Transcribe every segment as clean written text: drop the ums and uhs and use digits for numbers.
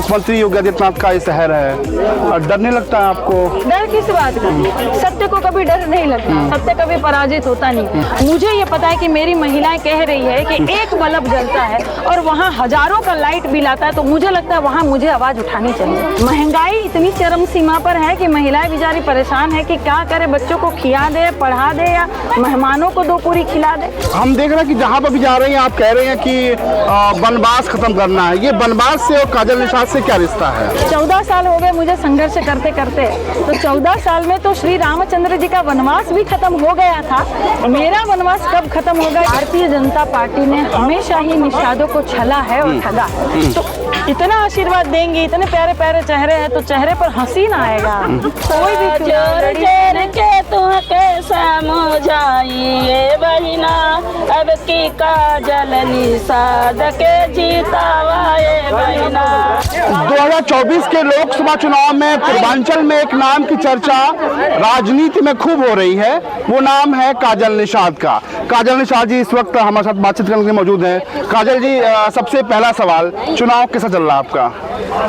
मुख्यमंत्री योगी आदित्यनाथ का ये शहर है, और डर नहीं लगता है आपको? डर किस बात का? सत्य को कभी डर नहीं लगता, सत्य कभी पराजित होता नहीं। मुझे ये पता है कि मेरी महिलाएं कह रही है कि एक बल्ब जलता है और वहाँ हजारों का लाइट बिल आता है, तो मुझे लगता है वहाँ मुझे आवाज उठानी चाहिए। महंगाई इतनी चरम सीमा पर है कि महिलाएं बेचारी परेशान है कि क्या करे, बच्चों को खिला दे, पढ़ा दे, या मेहमानों को 2 पूरी खिला दे। हम देख रहे हैं कि जहाँ पर भी जा रहे हैं आप कह रहे हैं कि वनवास खत्म करना है। ये वनवास से और काजल निषाद से क्या रिश्ता है? 14 साल हो गए मुझे संघर्ष करते करते, तो 14 साल में तो श्री रामचंद्र जी का वनवास भी खत्म हो गया था। मेरा वनवास कब खत्म होगा? भारतीय जनता पार्टी ने हमेशा ही निषादों को छला है और ठगा है। तो इतना आशीर्वाद देंगे, इतने प्यारे प्यारे चेहरे हैं, तो चेहरे पर हंसी ना आएगा। कोई भी बहिना अब की काजल निषाद के जीतावाए बहिना। 2024 के लोकसभा चुनाव में पूर्वांचल में एक नाम की चर्चा राजनीति में खूब हो रही है, वो नाम है काजल निषाद का। काजल निषाद जी इस वक्त हमारे साथ बातचीत करने के लिए मौजूद हैं। काजल जी, सबसे पहला सवाल, चुनाव कैसा चल रहा है आपका?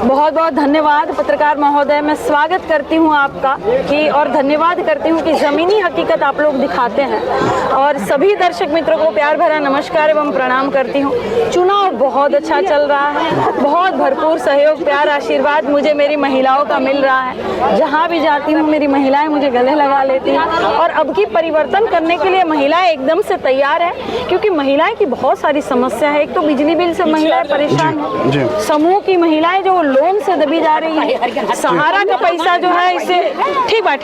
बहुत बहुत धन्यवाद पत्रकार महोदय, मैं स्वागत करती हूं आपका कि, और धन्यवाद करती हूं कि ज़मीनी हकीकत आप लोग दिखाते हैं, और सभी दर्शक मित्रों को प्यार भरा नमस्कार एवं प्रणाम करती हूं। चुनाव बहुत अच्छा चल रहा है, बहुत भरपूर सहयोग, प्यार, आशीर्वाद मुझे मेरी महिलाओं का मिल रहा है। जहां भी जाती हूं मेरी महिलाएं मुझे गले लगा लेती हैं, और अब की परिवर्तन करने के लिए महिलाएं एकदम से तैयार है, क्योंकि महिलाएं की बहुत सारी समस्या है। एक तो बिजली बिल से महिलाएं परेशान है, समूह की महिलाएं जो लोन से दबी जा रही है, सहारा का पैसा जो है इससे ठीक बात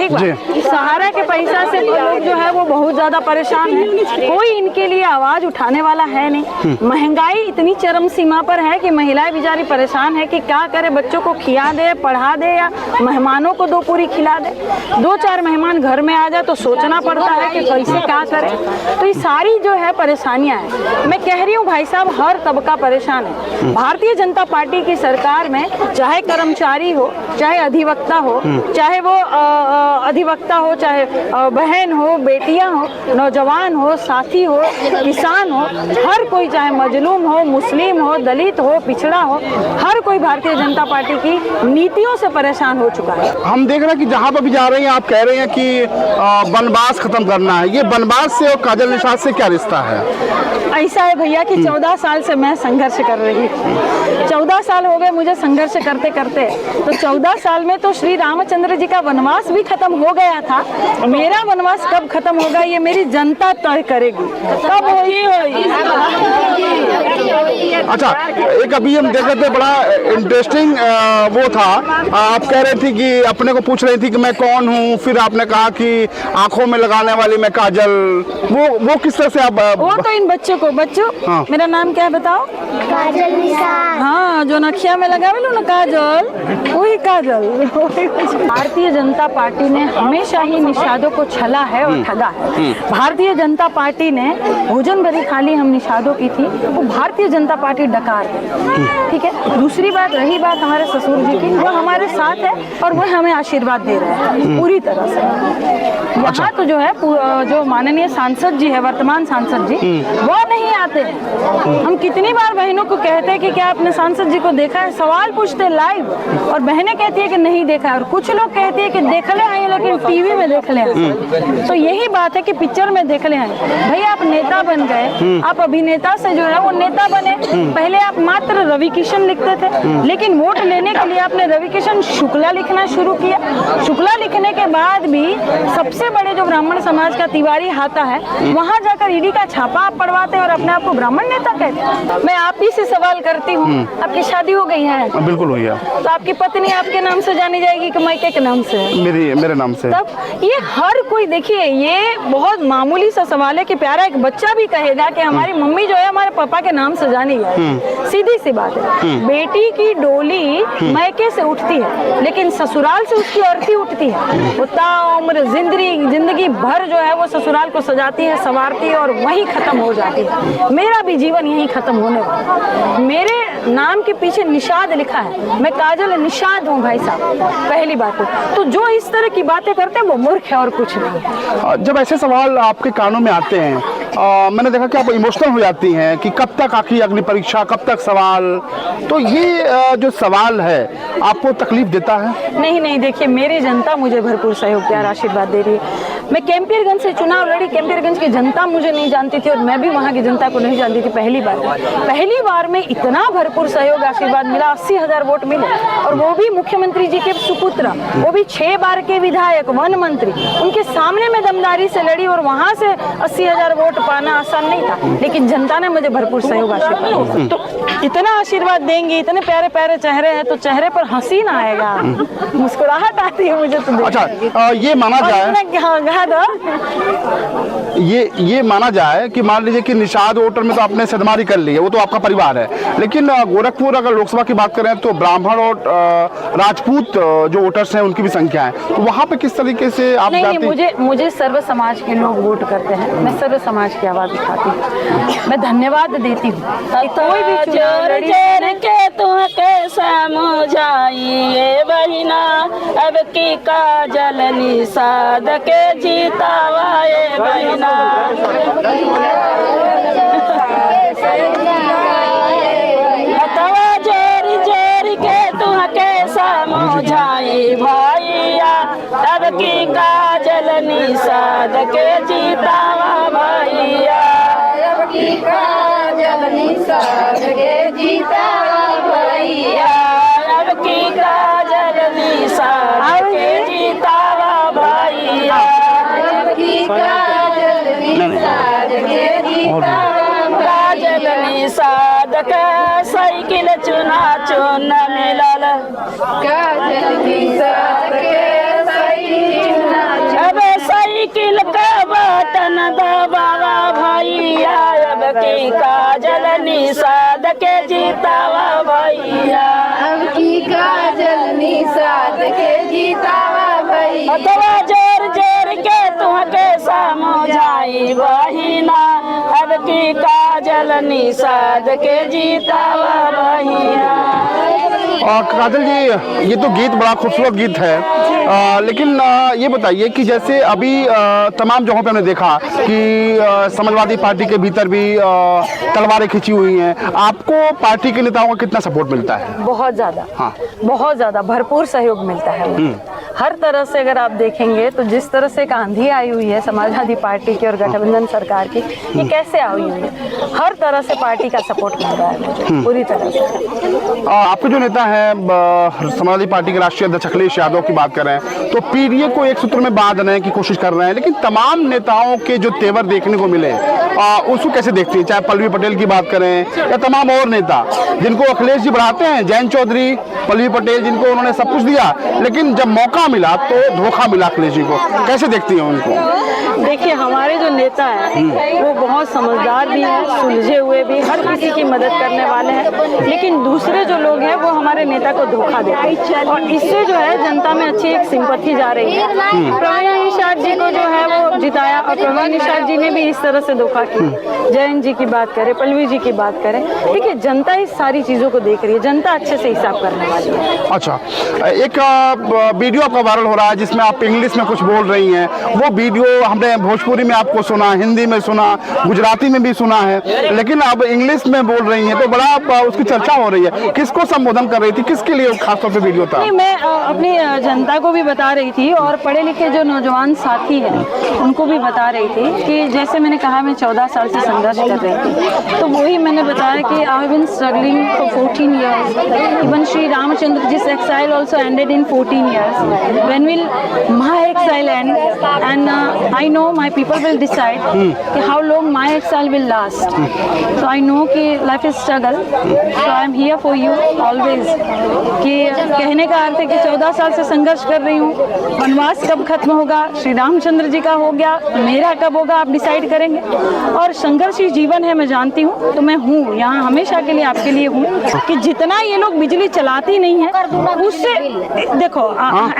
सहारा के पैसा से लोग जो है वो बहुत ज्यादा परेशान है, कोई इनके लिए आवाज उठाने वाला है नहीं। महंगाई इतनी चरम सीमा पर है कि महिलाएं बेचारी परेशान है कि क्या करे, बच्चों को खिला दे, पढ़ा दे, या मेहमानों को 2 पूरी खिला दे। 2-4 मेहमान घर में आ जाए तो सोचना पड़ता है कि कैसे क्या करे। तो ये सारी जो है परेशानियां हैं। मैं कह रही हूँ भाई साहब, हर तबका परेशान है। भारतीय जनता पार्टी की सरकार में चाहे कर्मचारी हो, चाहे अधिवक्ता हो, चाहे वो अधिवक्ता हो, चाहे बहन हो, बेटियां हो, नौजवान हो, साथी हो, किसान हो, हर कोई, चाहे मजलूम हो, मुस्लिम हो, दलित हो, पिछड़ा हो, हर कोई भारतीय जनता पार्टी की नीतियों से परेशान हो चुका है। हम देख रहे हैं कि जहाँ पर भी जा रहे हैं आप कह रहे हैं कि वनवास खत्म करना है। ये वनवास से और काजल निषाद से क्या रिश्ता है? ऐसा है भैया कि 14 साल से मैं संघर्ष कर रही हूँ। 14 साल हो गए मुझे संघर्ष करते करते, तो 14 साल में तो श्री रामचंद्र जी का वनवास भी खत्म हो गया था। मेरा वनवास कब खत्म होगा ये मेरी जनता तय करेगी, कब होगी। अच्छा, एक अभी हम देख रहे थे, बड़ा इंटरेस्टिंग वो था, आप कह रहे थी कि अपने को पूछ रही थी कि मैं कौन हूँ, फिर आपने कहा कि आंखों में लगाने वाली मैं काजल। वो किस तरह से आप? वो तो इन बच्चों हाँ। मेरा नाम क्या है बताओ? काजल निषाद। हाँ, जो नखिया में लगा लो ना काजल, वही काजल। भारतीय जनता पार्टी ने हमेशा ही निषादों को छला है और ठगा है। भारतीय जनता पार्टी ने भोजन भरी थाली हम निषादों की थी, वो भारतीय जनता पार्टी डकार है। ठीक है, दूसरी बात, रही बात हमारे ससुर जी की, वो हमारे साथ है और वो हमें आशीर्वाद दे रहे हैं पूरी तरह से। यहाँ तो जो है जो माननीय सांसद जी है, वर्तमान सांसद जी, वो नहीं आते हैं। हम कितनी बार बहनों को कहते हैं कि क्या आपने सांसद जी को देखा है, सवाल पूछते लाइव, और बहनें कहती है कि नहीं देखा है, और कुछ लोग कहती है कि देख ले हैं लेकिन टीवी में देख ले हैं। तो यही बात है कि पिक्चर में देख ले हैं। भाई आप नेता बन गए, आप अभिनेता से जो है वो नेता बने। पहले आप मात्र रवि किशन लिखते थे, लेकिन वोट लेने के लिए आपने रवि किशन शुक्ला लिखना शुरू किया। शुक्ला लिखने के बाद भी सबसे बड़े जो ब्राह्मण समाज का तिवारी हाथा है, वहाँ जाकर ईडी का छापा आप पड़वाते हैं और अपने आप को ब्राह्मण नेता कहते हैं। मैं आप ही से सवाल करती हूँ, आपकी शादी हो गई है? बिल्कुल हुई है। तो आपकी पत्नी आपके नाम से जानी जाएगी कि मायके के नाम से? मेरे नाम से। तब ये हर कोई, देखिए ये बहुत मामूली सा सवाल है कि प्यारा एक बच्चा भी कहेगा कि हमारी मम्मी जो है हमारे पापा के नाम से जानी जाए। सीधी सी बात है। बेटी की डोली मायके से उठती है, लेकिन ससुराल से उसकी अर्थी उठती है। वो ताउम्र जिंदगी भर जो है वो ससुराल को सजाती है, संवारती है और वहीं खत्म हो जाती है। मेरा भी जीवन यहीं खत्म होने वाला। मेरे नाम के पीछे निषाद लिखा है, मैं काजल निषाद हूँ भाई साहब, पहली बात तो जो इस तरह की बातें करते हैं वो मूर्ख है और कुछ नहीं। जब ऐसे सवाल आपके कानों में आते हैं मैंने देखा कि आप इमोशनल हो जाती हैं कि कब तक आखिर अगली परीक्षा, कब तक सवाल। तो ये जो सवाल है आपको तकलीफ देता है? नहीं, देखिए मेरी जनता मुझे भरपूर सहयोग प्यार आशीर्वाद दे रही है। मैं कैंपियरगंज से चुनाव लड़ी, कैंपियरगंज की जनता मुझे नहीं जानती थी और मैं भी वहाँ की जनता को नहीं जानती थी। पहली बार में इतना भरपूर सहयोग आशीर्वाद मिला, 80,000 वोट मिले, और वो भी मुख्यमंत्री जी के सुपुत्र, वो भी 6 बार के विधायक, वन मंत्री, उनके सामने में दमदारी से लड़ी और वहाँ से 80,000 वोट पाना आसान नहीं था, लेकिन जनता ने मुझे भरपूर सहयोग आशीर्वाद। तो इतना आशीर्वाद देंगे, इतने प्यारे प्यारे चेहरे हैं, तो चेहरे पर हंसी ना आएगा, मुस्कुराहट आती है मुझे तो। अच्छा, ये माना जाए, ये माना जाए कि मान लीजिए कि निषाद वोटर में तो आपने सदमारी कर ली है, वो तो आपका परिवार है, लेकिन गोरखपुर अगर लोकसभा की बात करें तो ब्राह्मण और राजपूत जो वोटर्स हैं उनकी भी संख्या है, तो वहाँ पे किस तरीके से आप नहीं, मुझे सर्व समाज के लोग वोट करते हैं, मैं सर्व समाज की आवाज उठाती हूँ, मैं धन्यवाद देती हूँ। कोई भी चुनाव लड़ी के तुहके समझाइए बहिना, अब की काजल निषाद के जीतावाए बहिना। जोर के तुहके समझाई भैया, अब की काजल निषाद के जीतावा भैया, अब की काजल निषाद के जीतावा भैया, अब की काजल निषाद के जीतावा भैया, अब की काजल निषाद के जीतावा, काजल निषाद का साइकिल चुना चुन मिलल, काजल निषाद के साइकिल, अब साइकिल का बटन दबावा भैया, अब की काजल निषाद के जीतावा भैया, अब की काजल निषाद के जीतावा भैया। अथवा जोर के तुहके समझाई बहिना, अब की काजल निषाद के जीतावा भैया। काजल जी, ये तो गीत बड़ा खूबसूरत गीत है, लेकिन ये बताइए कि जैसे अभी तमाम जगहों पे हमने देखा कि समाजवादी पार्टी के भीतर भी तलवारें खिंची हुई हैं, आपको पार्टी के नेताओं का कितना सपोर्ट मिलता है? बहुत ज़्यादा। हाँ, बहुत ज़्यादा भरपूर सहयोग मिलता है। हर तरह से अगर आप देखेंगे तो जिस तरह से एक आंधी आई हुई है समाजवादी पार्टी की और गठबंधन सरकार की, ये कैसे आई हुई है, हर तरह से पार्टी का सपोर्ट मिल रहा है मुझे पूरी तरह से। आपके जो नेता हैं समाजवादी पार्टी के राष्ट्रीय अध्यक्ष अखिलेश यादव की बात करें तो पीडीए को एक सूत्र में बांधने की कोशिश कर रहे हैं, लेकिन तमाम नेताओं के जो तेवर देखने को मिले उसको कैसे देखती हैं? चाहे पल्लवी पटेल की बात करें या तमाम और नेता जिनको अखिलेश जी बढ़ाते हैं, जयंत चौधरी, पल्लवी पटेल, जिनको उन्होंने सब कुछ दिया, लेकिन जब मौका मिला तो धोखा मिला अखिलेश जी को, कैसे देखती हैं उनको? देखिए, हमारे जो नेता हैं वो बहुत समझदार भी हैं, सुलझे हुए भी, हर किसी की मदद करने वाले हैं, लेकिन दूसरे जो लोग हैं वो हमारे नेता को धोखा देते हैं और इससे जो है जनता में अच्छी एक सिंपैथी जा रही है। प्रवीण निषाद जी को जो है वो जिताया और प्रवीण निषाद जी ने भी इस तरह से धोखा किया। जयंत जी की बात करें, पल्लवी जी की बात करें, देखिए जनता इस सारी चीज़ों को देख रही है, जनता अच्छे से हिसाब करने वाली है। अच्छा, एक वीडियो आपका वायरल हो रहा है जिसमें आप इंग्लिश में कुछ बोल रही हैं, वो वीडियो हमने भोजपुरी में आपको सुना, हिंदी में सुना, गुजराती में भी सुना है, लेकिन अब इंग्लिश में बोल रही हैं तो बड़ा उसकी चर्चा हो रही है। किसको संबोधन कर रही थी, किसके लिए खासतौर पे वीडियो था? नहीं, मैं अपनी जनता को भी बता रही थी और पढ़े लिखे जो नौजवान साथी हैं उनको भी बता रही थी कि जैसे मैंने कहा मैं 14 साल से संघर्ष कर रही थी, तो वही मैंने बताया कि I have been struggling for 14 years. Even Shri Ramchandra जिस exile also ended in 14 years. When will my exile end? And I know my people will decide कि how long my exile will last. So I know कि life is struggle. So I am here for you always. कि कहने का अर्थ है कि 14 साल से संघर्ष कर रही हूँ, वनवास कब खत्म होगा, श्री रामचंद्र जी का हो गया, मेरा कब होगा आप डिसाइड करेंगे। और संघर्षी जीवन है, मैं जानती हूँ, तो मैं हूँ यहाँ हमेशा के लिए आपके लिए हूँ कि जितना ये लोग बिजली चलाती नहीं है उससे देखो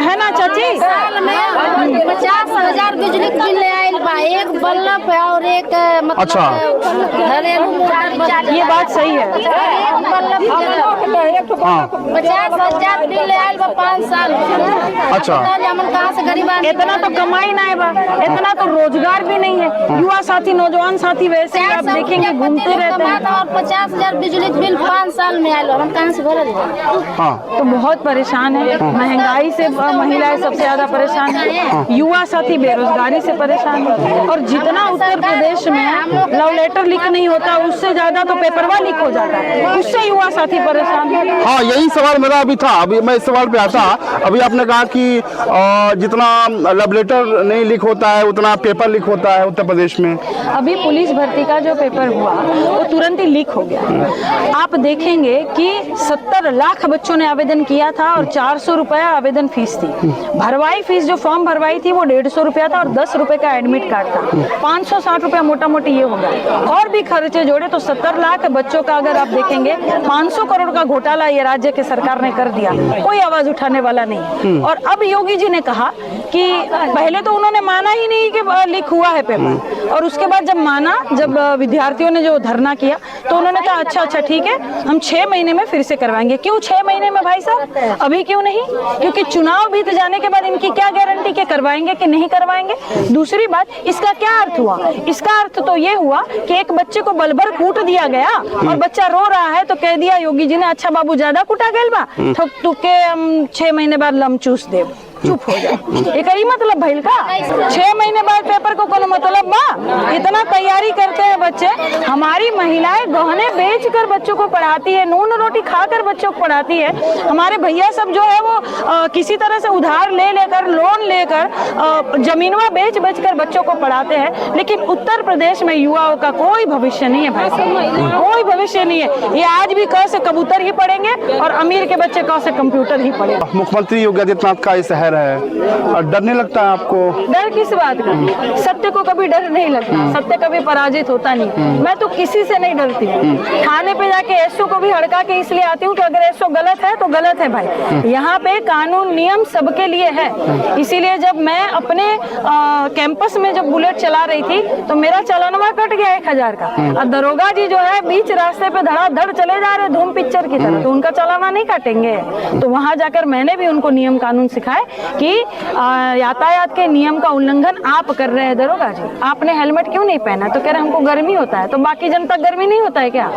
है ना चाची? साल में 50,000 बिजली बिल ले आयल बा, एक बल्ब है और एक मतलब अच्छा। घरेलू मोटर। ये बात सही है। एक बल्ब हाँ 50,000 बिल ले आयल बा 5 साल। अच्छा। हम कहाँ से गरीब आदमी? इतना तो कमाई ना है बा, इतना तो रोजगार भी नहीं है। युवा साथी, नौजवान साथी वैसे ही आप देखेंगे घूमते रहते हैं। और 50,000 बिजली बिल 5 साल में आयल, हम कहाँ से भरल? हाँ तो बहुत परेशान है, महंगाई से महिलाएं सबसे ज्यादा परेशान है, युवा साथी बेरोजगारी से परेशान है। और जितना उत्तर प्रदेश में लव लेटर लीक नहीं होता, उससे ज्यादा तो पेपरवा लीक हो जाता है, उससे युवा साथी परेशान है। हाँ, यही सवाल मेरा अभी था। अभी मैं इस सवाल पे आता। अभी आपने कहा कि जितना लव लेटर नहीं लीक होता है उतना पेपर लीक होता है उत्तर प्रदेश में। अभी पुलिस भर्ती का जो पेपर हुआ वो तुरंत ही लीक हो गया। आप देखेंगे कि 70 लाख बच्चों ने आवेदन किया था और 400 रुपया आवेदन फीस थी। भरवाई फीस जो फॉर्म भरवाई थी वो 150 रुपया था और 10 रुपए का एडमिट कार्ड था। 560 रुपया मोटा मोटी ये हो गया। और भी खर्चे जोड़े तो 70 लाख बच्चों का अगर आप देखेंगे 500 करोड़ का घोटाला ये राज्य के सरकार ने कर दिया, कोई आवाज उठाने वाला नहीं। और अब योगी जी ने कहा कि पहले तो उन्होंने माना ही नहीं कि लीक हुआ है पेपर, और उसके बाद जब माना, जब विद्यार्थियों ने जो धरना किया तो उन्होंने कहा अच्छा ठीक है, हम 6 महीने में फिर से करवाएंगे। क्यों 6 महीने में भाई साहब, अभी क्यों नहीं? क्योंकि चुनाव बीत जाने के बाद इनकी क्या गारंटी के करवाएंगे कि नहीं करवाएंगे। दूसरी बात, इसका क्या अर्थ हुआ? इसका अर्थ तो ये हुआ कि एक बच्चे को बलबर कूट दिया गया और बच्चा रो रहा है तो कह दिया योगी जी ने, अच्छा बाबू ज्यादा कुटा गया बा, ठोक टूक के हम 6 महीने बाद लम चूस दे, चुप हो जाए। एक ही मतलब भइल का 6 महीने बाद पेपर को कोनो मतलब बा? इतना तैयारी करते हैं बच्चे। हमारी महिलाएं गहने बेचकर बच्चों को पढ़ाती है, नून रोटी खाकर बच्चों को पढ़ाती है। हमारे भैया सब जो है वो किसी तरह से उधार ले लेकर, लोन लेकर, जमीनवा बेच कर बच्चों को पढ़ाते हैं। लेकिन उत्तर प्रदेश में युवाओं का कोई भविष्य नहीं है भाई साहब, कोई भविष्य नहीं है। ये आज भी क से कबूतर ही पढ़ेंगे और अमीर के बच्चे क से कंप्यूटर ही पढ़ेंगे। मुख्यमंत्री योगी आदित्यनाथ का ये शहर है, और डर नहीं लगता है आपको? डर किस बात का? सत्य को कभी डर नहीं लगता, सत्य कभी पराजित होता नहीं। मैं तो किसी से नहीं डरती हूँ। थाने पे जाके एसओ को भी हड़का के इसलिए आती हूँ कि अगर एसओ गलत है तो गलत है भाई। यहाँ पे कानून नियम सबके लिए है। इसीलिए जब मैं अपने कैंपस में जब बुलेट चला रही थी तो मेरा चालानवा कट गया 1000 का, और दरोगा जी जो है बीच रास्ते पे धड़ाधड़ चले जा रहे धूम पिक्चर की तरह, तो उनका चालाना नहीं काटेंगे। तो वहां जाकर मैंने भी उनको नियम कानून सिखाए कि यातायात के नियम का उल्लंघन आप कर रहे हैं दरोगा जी, आपने हेलमेट क्यों नहीं पहना? तो कह रहे हमको गर्मी होता है। तो बाकी जनता गर्मी नहीं होता है क्या?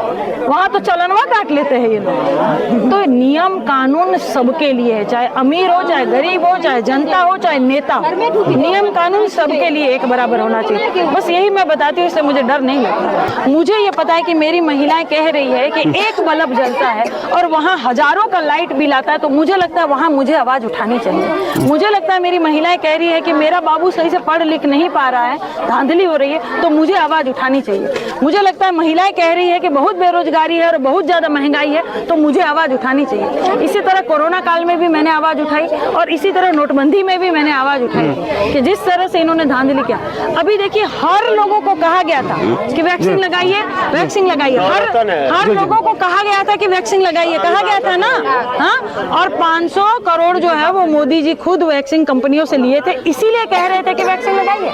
वहां तो चालानवा काट लेते हैं ये लोग। तो नियम कानून सबके लिए है, चाहे अमीर हो, चाहे गरीब हो, चाहे जनता हो, चाहे नेता हो, नियम कानून सबके लिए एक बराबर होना चाहिए। बस यही मैं बताती हूँ, इससे मुझे डर नहीं लगता। मुझे ये पता है कि मेरी महिलाएं कह रही है कि एक बल्ब जलता है और वहाँ हजारों का लाइट बिल आता है, तो मुझे लगता है वहाँ मुझे आवाज उठानी चाहिए। मुझे लगता है मेरी महिलाएं कह रही है कि मेरा बाबू सही से पढ़ लिख नहीं पा रहा है, धांधली हो रही है, तो मुझे आवाज उठानी चाहिए। मुझे लगता है महिलाएं कह रही है कि बहुत बेरोजगारी है और बहुत ज्यादा महंगाई है, तो मुझे आवाज उठानी चाहिए। इसी तरह कोरोना काल में भी मैंने आवाज उठाई और इसी तरह नोटबंदी में भी मैंने आवाज उठाई कि जिस तरह से इन्होंने धांधली किया। अभी देखिए, हर लोगों को कहा गया था कि वैक्सीन लगाइए, वैक्सीन लगाइए, हर लोगों को कहा गया था कि वैक्सीन लगाइए, कहा गया था ना। हाँ, और 500 करोड़ जो है वो मोदी जी खुद वैक्सीन कंपनियों से लिए थे, इसीलिए कह रहे थे कि वैक्सीन लगाइए।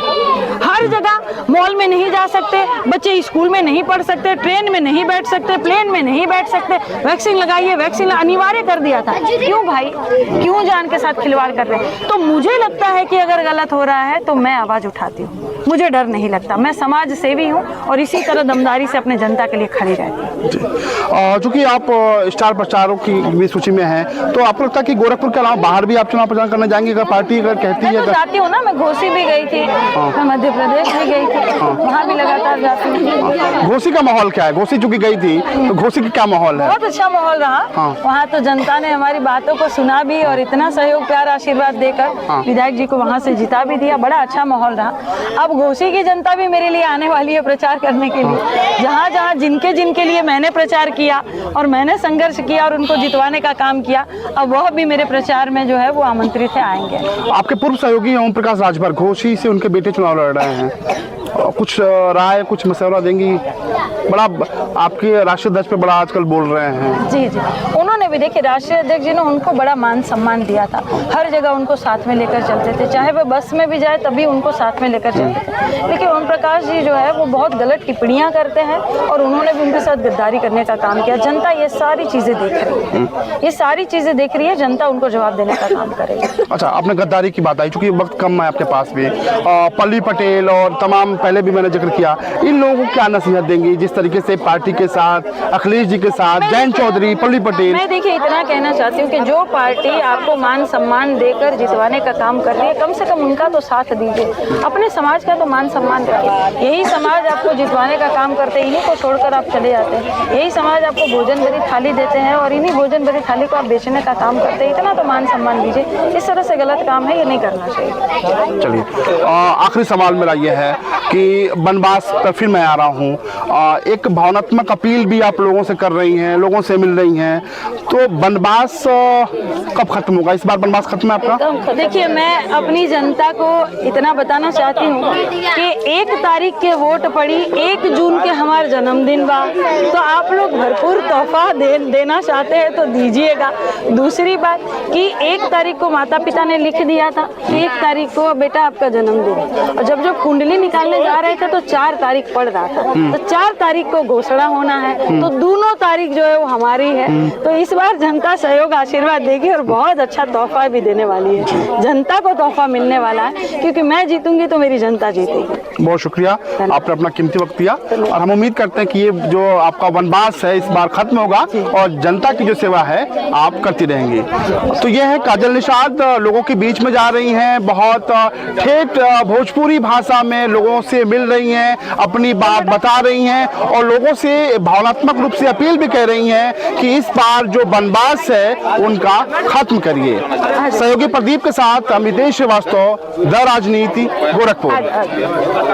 हर जगह मॉल में नहीं जा सकते बच्चे, स्कूल में नहीं पढ़ सकते, ट्रेन में नहीं बैठ सकते, प्लेन में नहीं बैठ सकते, वैक्सीन लगाइए, वैक्सीन अनिवार्य कर दिया था। क्यों भाई, क्यों जान के साथ खिलवाड़ कर रहे हैं? तो मुझे लगता है कि अगर गलत हो रहा है तो मैं आवाज उठाती हूँ, मुझे डर नहीं लगता। मैं समाज सेवी हूँ और इसी तरह दमदारी से अपने जनता के लिए खड़ी रहती हूँ। चूंकि आप स्टार प्रचारकोों की भी सूची में हैं, तो आपको लगता है कि गोरखपुर के अलावा बाहर भी आप चुनाव प्रचार करने जाएंगे अगर पार्टी अगर कहती है? मैं तो जाती हूँ ना, मैं घोसी भी गई थी, मैं मध्य प्रदेश भी गई थी, वहाँ भी लगातार जाती हूँ। घोसी का माहौल क्या है? घोसी चूंकि गई थी तो घोसी का क्या माहौल है? बहुत अच्छा माहौल रहा। वहाँ तो जनता ने हमारी बातों को सुना भी और इतना सहयोग प्यार आशीर्वाद देकर विधायक जी को वहाँ से जिता भी दिया। बड़ा अच्छा माहौल रहा। अब घोसी की जनता भी मेरे लिए आने वाली है प्रचार करने के लिए। जहाँ जहाँ जिनके लिए मैंने प्रचार किया और मैंने संघर्ष किया और उनको जितवाने का काम किया, अब वह भी मेरे प्रचार में जो है वो आमंत्रित है, आएंगे। आपके पूर्व सहयोगी ओम प्रकाश राजभर घोसी से उनके बेटे चुनाव लड़ रहे हैं, कुछ राय, कुछ मशवरा देंगी? बड़ा आपके राष्ट्रीय अध्यक्ष पे बड़ा आजकल बोल रहे हैं। जी जी, उन्होंने भी देखिए राष्ट्रीय अध्यक्ष जी ने उनको बड़ा मान सम्मान दिया था, हर जगह उनको साथ में लेकर चलते थे, चाहे वह बस में भी जाए तभी उनको साथ में लेकर चलते थे। लेकिन ओम प्रकाश जी जो है वो बहुत गलत टिप्पणियां करते हैं और उन्होंने भी उनके साथ गद्दारी करने का काम किया। जनता ये सारी चीज़ें देख रही है, ये सारी चीज़ें देख रही है, जनता उनको जवाब देने का काम करेगी। अच्छा, आपने गद्दारी की बात आई, चूंकि वक्त कम है आपके पास भी, पल्ली पटेल और तमाम पहले भी मैंने जिक्र किया, इन लोगों को क्या नसीहत देंगी जिस तरीके से पार्टी के साथ, अखिलेश जी के साथ, जयंत चौधरी, पल्ली पटेल? मैं देखिए इतना कहना चाहती हूँ कि जो पार्टी आपको मान सम्मान देकर जितवाने का काम कर रही है, कम से कम उनका तो साथ दीजिए, अपने समाज का तो मान सम्मान रखिए। यही समाज आपको जितवाने का काम करते हैं, इन्हीं को छोड़कर आप चले जाते हैं। यही समाज आपको भोजन भरी थाली देते हैं और इन्हीं भोजन भरी थाली को आप बेचने का काम करते हैं। इतना तो मान सम्मान दीजिए, इस तरह से गलत काम है, ये नहीं करना चाहिए। चलिए, आखिरी सवाल मेरा ये है कि बनवास पर फिर मैं आ रहा हूँ, एक भावनात्मक अपील भी आप लोगों से कर रही हैं, लोगों से मिल रही हैं, तो बनवास कब खत्म होगा? इस बार बनवास खत्म है आपका? देखिए, मैं अपनी जनता को इतना बताना चाहती हूँ कि 1 तारीख के वोट पड़ी, 1 जून के हमारा जन्मदिन बा, तो आप लोग भरपूर तोहफा देना चाहते हैं तो दीजिएगा। दूसरी बात कि 1 तारीख को माता पिता ने लिख दिया था कि 1 तारीख को बेटा आपका जन्मदिन, और जब कुंडली निकालने जा रहे थे तो 4 तारीख पड़ रहा था, तो 4 तारीख को घोषणा होना है, तो दोनों तारीख जो है वो हमारी है। तो इस बार जनता सहयोग आशीर्वाद देगी और बहुत अच्छा तोहफा भी देने वाली है, जनता को तोहफा मिलने वाला है, क्योंकि मैं जीतूंगी तो मेरी जनता जीतेगी। बहुत शुक्रिया, आपने अपना कीमती वक्त दिया और हम उम्मीद करते हैं कि ये जो आपका वनवास है इस बार खत्म होगा और जनता की जो सेवा है आप करती रहेंगी। तो ये है काजल निषाद, लोगों के बीच में जा रही हैं, बहुत ठेठ भोजपुरी भाषा में लोगों से मिल रही हैं, अपनी बात बता रही हैं और लोगों से भावनात्मक रूप से अपील भी कर रही हैं कि इस बार जो वनवास है उनका खत्म करिए। सहयोगी प्रदीप के साथ अमितेश श्रीवास्तव, द राजनीति, गोरखपुर।